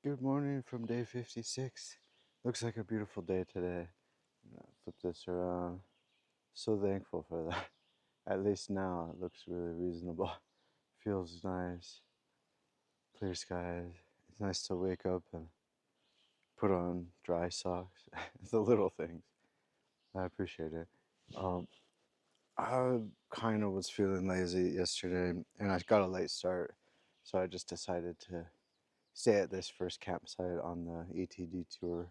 Good morning from day 56. Looks like a beautiful day today. Flip this around. So thankful for that. At least now it looks really reasonable. Feels nice. Clear skies. It's nice to wake up and put on dry socks. The little things. I appreciate it. Um, I kind of was feeling lazy yesterday and I got a late start. So I just decided to stay at this first campsite on the ATD tour.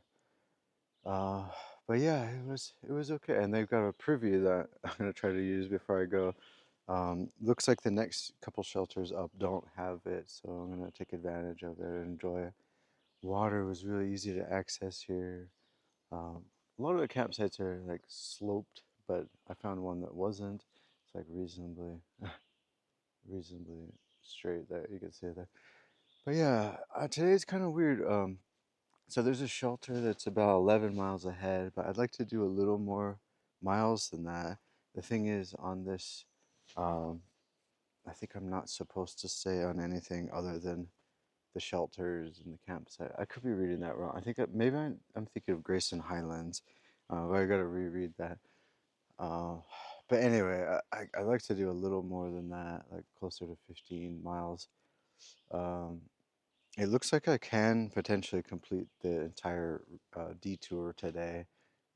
Uh, but yeah, it was okay, and they've got a preview that I'm gonna try to use before I go. Looks like the next couple shelters up don't have it, so I'm gonna take advantage of it and enjoy it. Water was really easy to access here. Um, a lot of the campsites are like sloped, but I found one that wasn't. It's like reasonably straight there. You can see there. But yeah, today's kind of weird. So there's a shelter that's about 11 miles ahead, but I'd like to do a little more miles than that. The thing is, on this, um, I think I'm not supposed to stay on anything other than the shelters and the campsite. I could be reading that wrong. I think maybe I'm thinking of Grayson Highlands, but I gotta reread that. Uh, but anyway, I like to do a little more than that, like closer to 15 miles. Um, It looks like I can potentially complete the entire detour today,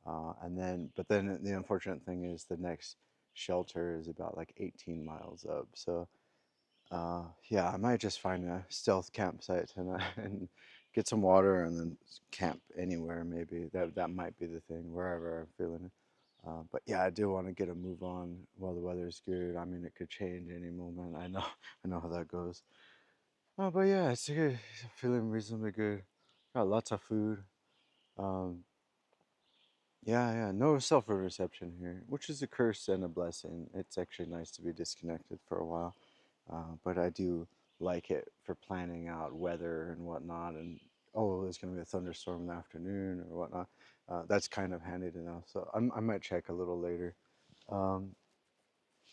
but then the unfortunate thing is the next shelter is about like 18 miles up. So yeah, I might just find a stealth campsite tonight and get some water and then camp anywhere. Maybe that might be the thing wherever I'm feeling it. But yeah, I do want to get a move on while the weather's good. I mean, it could change any moment. I know, I know how that goes. Oh, but yeah, it's good. Feeling reasonably good. Got lots of food. Um, yeah, no cell phone reception here, which is a curse and a blessing. It's actually nice to be disconnected for a while, but I do like it for planning out weather and whatnot. And oh, there's going to be a thunderstorm in the afternoon or whatnot. That's kind of handy to know. So I might check a little later. Um,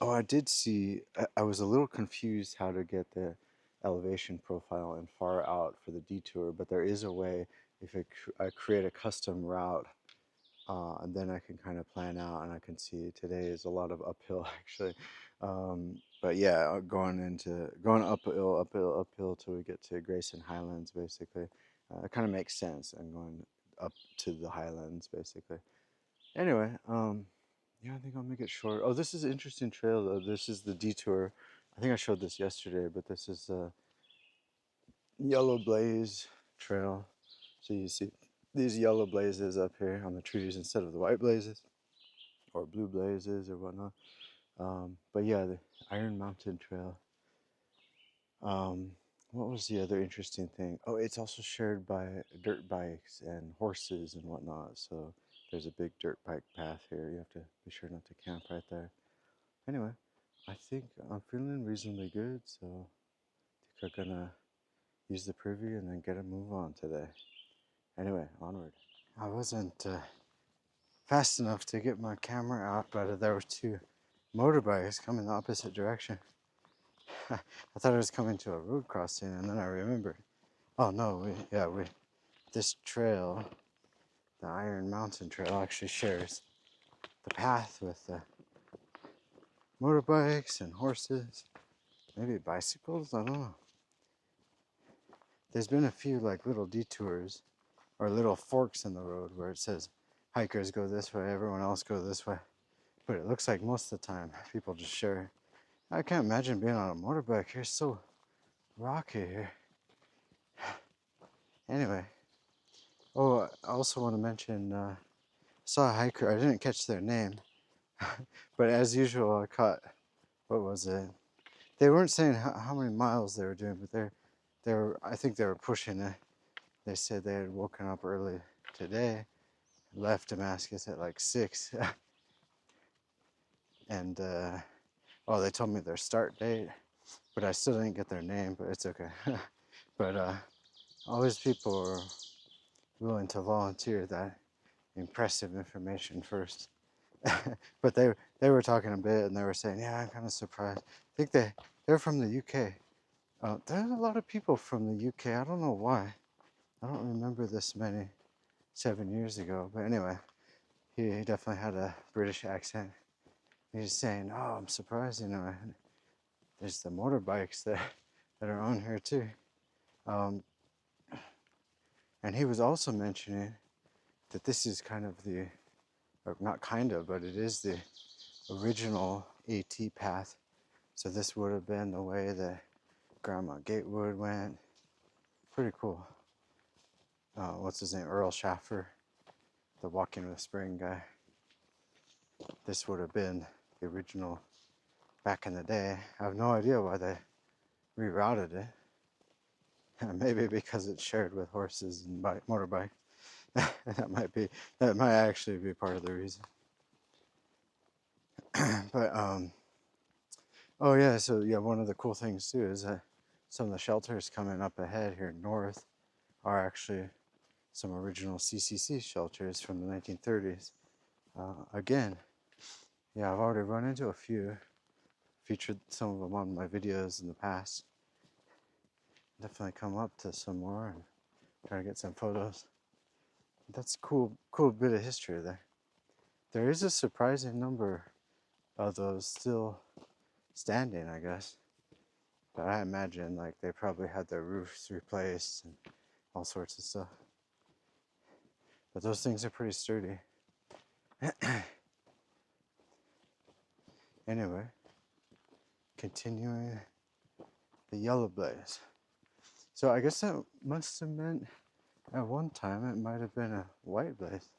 Oh, I did see. I was a little confused how to get the elevation profile and far out for the detour, but there is a way if I create a custom route, and then I can kind of plan out and I can see today is a lot of uphill actually. But yeah, going uphill till we get to Grayson Highlands basically. It kind of makes sense. I'm going up to the Highlands basically. Anyway, yeah, I think I'll make it short. Oh, this is an interesting trail though. This is the detour. I think I showed this yesterday, but this is a yellow blaze trail. So you see these yellow blazes up here on the trees instead of the white blazes or blue blazes or whatnot. But yeah, the Iron Mountain Trail. Um, what was the other interesting thing? Oh, it's also shared by dirt bikes and horses and whatnot. So there's a big dirt bike path here. You have to be sure not to camp right there. Anyway, I think I'm feeling reasonably good, so I think I'm gonna use the preview and then get a move on today. Anyway, onward. I wasn't fast enough to get my camera out, but there were two motorbikes coming the opposite direction. I thought I was coming to a road crossing, and then I remembered. Oh no, this trail, the Iron Mountain Trail, actually shares the path with the motorbikes and horses, maybe bicycles. I don't know. There's been a few like little detours or little forks in the road where it says hikers go this way, everyone else go this way. But it looks like most of the time people just share. I can't imagine being on a motorbike here. It's so rocky here. Anyway, oh, I also want to mention saw a hiker. I didn't catch their name, but as usual, I caught what was it? They weren't saying how many miles they were doing, but they were. I think they were pushing it. They said they had woken up early today, left Damascus at like 6, and well, they told me their start date, but I still didn't get their name. But it's okay. But always people are willing to volunteer that impressive information first. But they were talking a bit, and they were saying, "Yeah, I'm kind of surprised. I think they're from the UK. There's a lot of people from the UK. I don't know why. I don't remember this many 7 years ago, but anyway, he definitely had a British accent. He's saying, "Oh, I'm surprised, there's the motorbikes that are on here too." Um, and he was also mentioning that this is kind of the, or not kind of, but it is the original AT path. So this would have been the way that Grandma Gatewood went. Pretty cool. What's his name? Earl Schaffer, the Walking with Spring guy. This would have been the original back in the day. I have no idea why they rerouted it. Maybe because it's shared with horses and motorbikes. that might actually be part of the reason. But oh yeah, so yeah, one of the cool things too is that some of the shelters coming up ahead here north are actually some original CCC shelters from the 1930s. Again, yeah, I've already run into a few, featured some of them on my videos in the past. Definitely come up to some more and try to get some photos. That's cool bit of history there. There is a surprising number of those still standing, I guess. But I imagine like they probably had their roofs replaced and all sorts of stuff. But those things are pretty sturdy. Anyway, continuing the yellow blaze. So I guess that must have meant at one time it might have been a white blaze.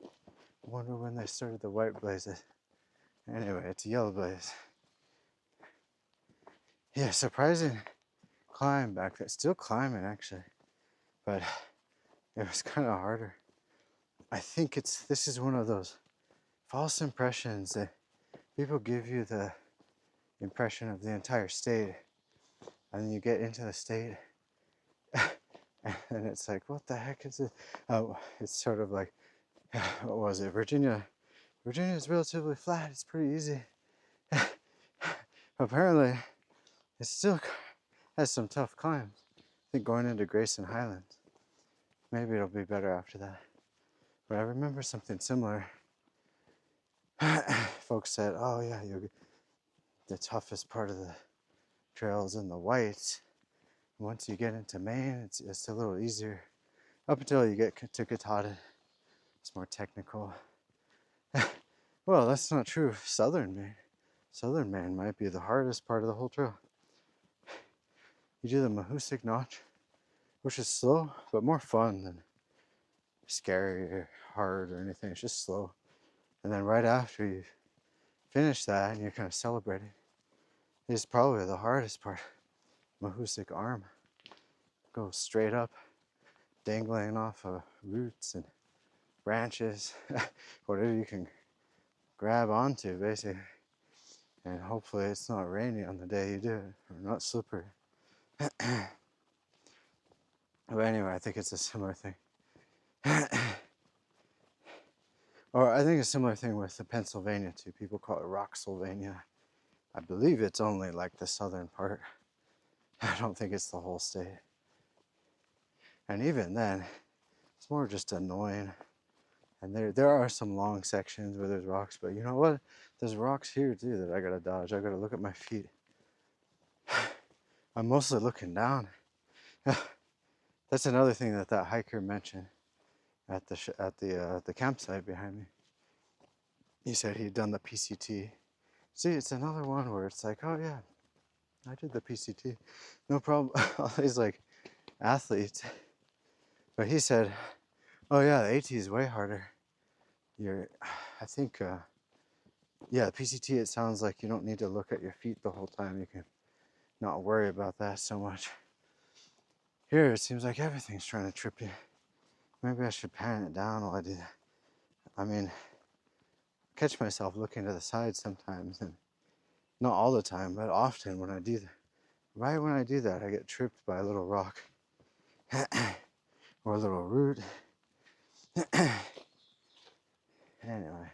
I wonder when they started the white blazes. Anyway, it's a yellow blaze. Yeah, surprising climb back there. Still climbing actually, but it was kind of harder. I think this is one of those false impressions that people give you the impression of the entire state, and then you get into the state, and it's like, what the heck is it? It's sort of like, what was it? Virginia is relatively flat. It's pretty easy. Apparently, it still has some tough climbs. I think going into Grayson Highlands, maybe it'll be better after that. But I remember something similar. Folks said, "Oh yeah, the toughest part of the trail is in the whites. Once you get into Maine, it's a little easier. Up until you get to Katahdin, it's more technical." Well, that's not true. Southern Maine might be the hardest part of the whole trail. You do the Mahoosic Notch, which is slow, but more fun than scary or hard or anything. It's just slow. And then right after you finish that and you're kind of celebrating, it's probably the hardest part. Mahoosic Arm. Goes straight up, dangling off of roots and branches, whatever you can grab onto, basically. And hopefully it's not rainy on the day you do it, or not slippery. But anyway, I think it's a similar thing. Or I think a similar thing with the Pennsylvania too. People call it Rocksylvania. I believe it's only like the southern part. I don't think it's the whole state. And even then, it's more just annoying. And there are some long sections where there's rocks, but you know what? There's rocks here too that I gotta dodge. I gotta look at my feet. I'm mostly looking down. That's another thing that hiker mentioned at the campsite behind me. He said he'd done the PCT. See, it's another one where it's like, oh yeah, I did the PCT, no problem. All these like athletes, but he said, oh yeah, the AT is way harder. I think, yeah, the PCT. It sounds like you don't need to look at your feet the whole time. You can not worry about that so much. Here, it seems like everything's trying to trip you. Maybe I should pan it down while I do that. I mean, I catch myself looking to the side sometimes, and not all the time, but often when I do that. Right when I do that, I get tripped by a little rock or a little root. Anyway,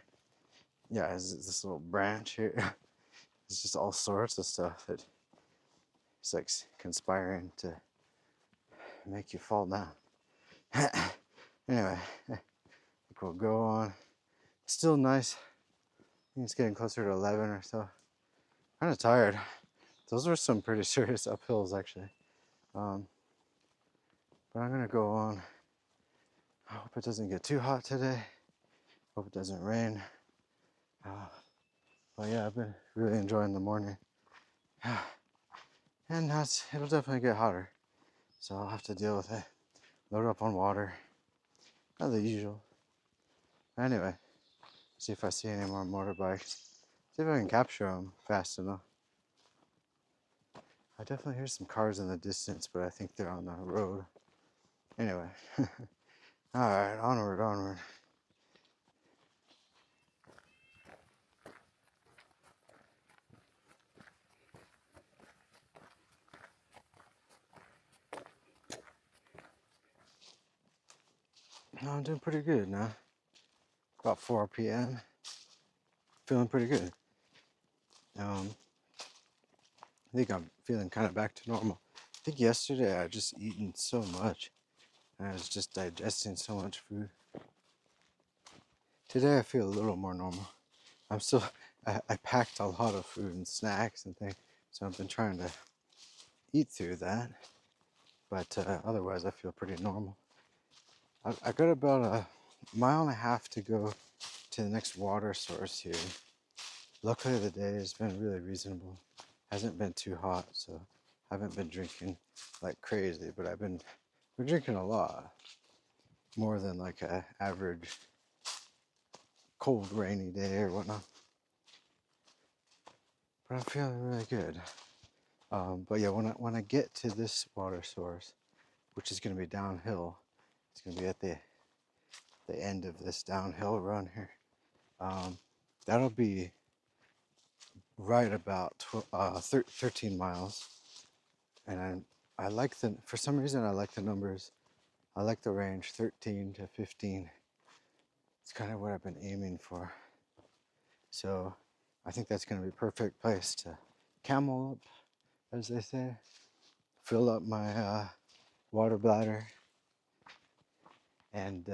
yeah, it's this little branch here. It's just all sorts of stuff that it's like conspiring to make you fall down. Anyway, I think we'll go on. Still nice. I think it's getting closer to 11 or so. Kind of tired. Those were some pretty serious uphills, actually. But I'm gonna go on. I hope it doesn't get too hot today. Hope it doesn't rain. But yeah, I've been really enjoying the morning. And it'll definitely get hotter. So I'll have to deal with it. Load up on water. Not the usual. Anyway, see if I see any more motorbikes. See if I can capture them fast enough. I definitely hear some cars in the distance, but I think they're on the road. Anyway. Alright, onward, onward. No, I'm doing pretty good now. About 4 p.m. Feeling pretty good. I think I'm feeling kind of back to normal. I think yesterday I just eaten so much. And I was just digesting so much food. Today I feel a little more normal. I packed a lot of food and snacks and things. So I've been trying to eat through that. But otherwise I feel pretty normal. I got about a mile and a half to go to the next water source here. Luckily the day has been really reasonable. Hasn't been too hot, so I haven't been drinking like crazy, but I've been drinking a lot. More than like a average cold rainy day or whatnot. But I'm feeling really good. But yeah, when I get to this water source, which is going to be downhill, it's going to be at the end of this downhill run here. That'll be right about 13 miles. And I like for some reason I like the numbers. I like the range 13 to 15. It's kind of what I've been aiming for. So I think that's going to be a perfect place to camel up, as they say. Fill up my water bladder and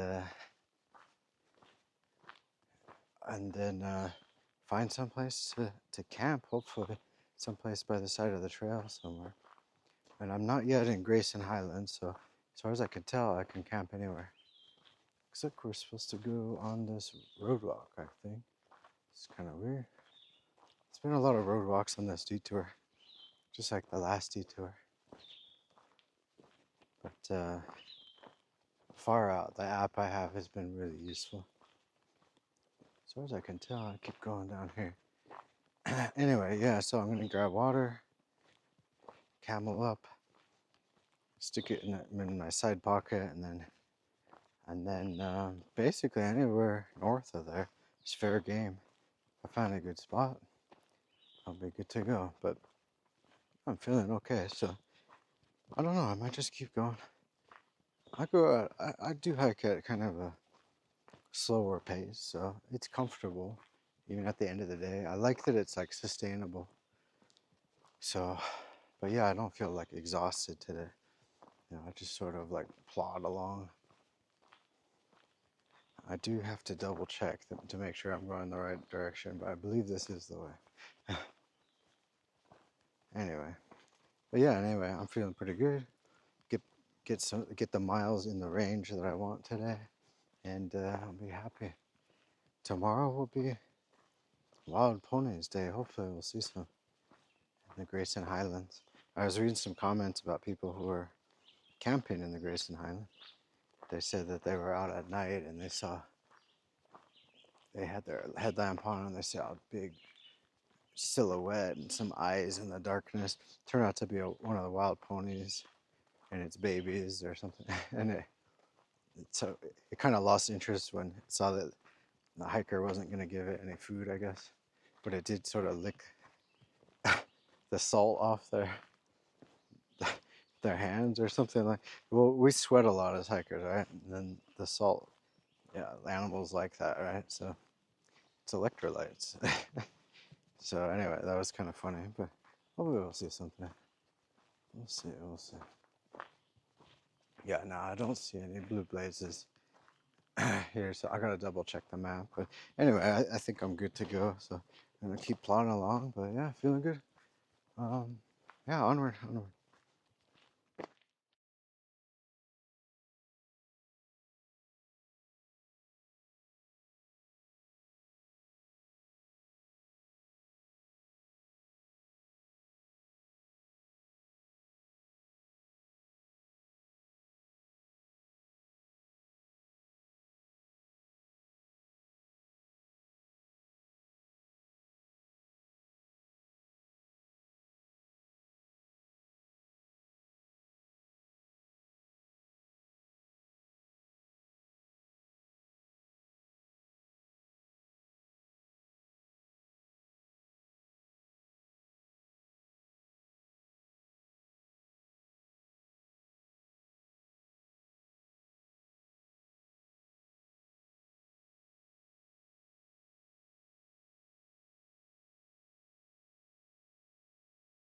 then find someplace to camp, hopefully someplace by the side of the trail somewhere. And I'm not yet in Grayson Highlands, so as far as I can tell, I can camp anywhere. Looks like we're supposed to go on this road walk, I think. It's kind of weird. There's been a lot of road walks on this detour, just like the last detour. But far out, the app I have has been really useful. As far as I can tell, I keep going down here. Anyway, yeah, so I'm going to grab water, camel up, stick it in my side pocket, and then basically anywhere north of there is fair game. If I find a good spot, I'll be good to go. But I'm feeling okay, so I don't know. I might just keep going. I do hike at kind of a slower pace, so it's comfortable. Even at the end of the day, I like that it's like sustainable. So, but yeah, I don't feel like exhausted today. I just sort of like plod along. I do have to double check to make sure I'm going the right direction, but I believe this is the way. Anyway, but yeah, anyway, I'm feeling pretty good. Get the miles in the range that I want today, and I'll be happy. Tomorrow will be Wild Ponies Day. Hopefully, we'll see some in the Grayson Highlands. I was reading some comments about people who were camping in the Grayson Highlands. They said that they were out at night and they had their headlamp on and they saw a big silhouette and some eyes in the darkness. Turned out to be one of the wild ponies and its babies or something. And so it kind of lost interest when it saw that the hiker wasn't going to give it any food, I guess. But it did sort of lick the salt off their hands or something like. Well, we sweat a lot as hikers, right? And then the salt, yeah, animals like that, right? So it's electrolytes. So anyway, that was kind of funny, but hopefully we'll see something. We'll see. Yeah, no, I don't see any blue blazes here, so I gotta double check the map. But anyway, I think I'm good to go. So I'm gonna keep plodding along. But yeah, feeling good. Um, yeah, onward, onward.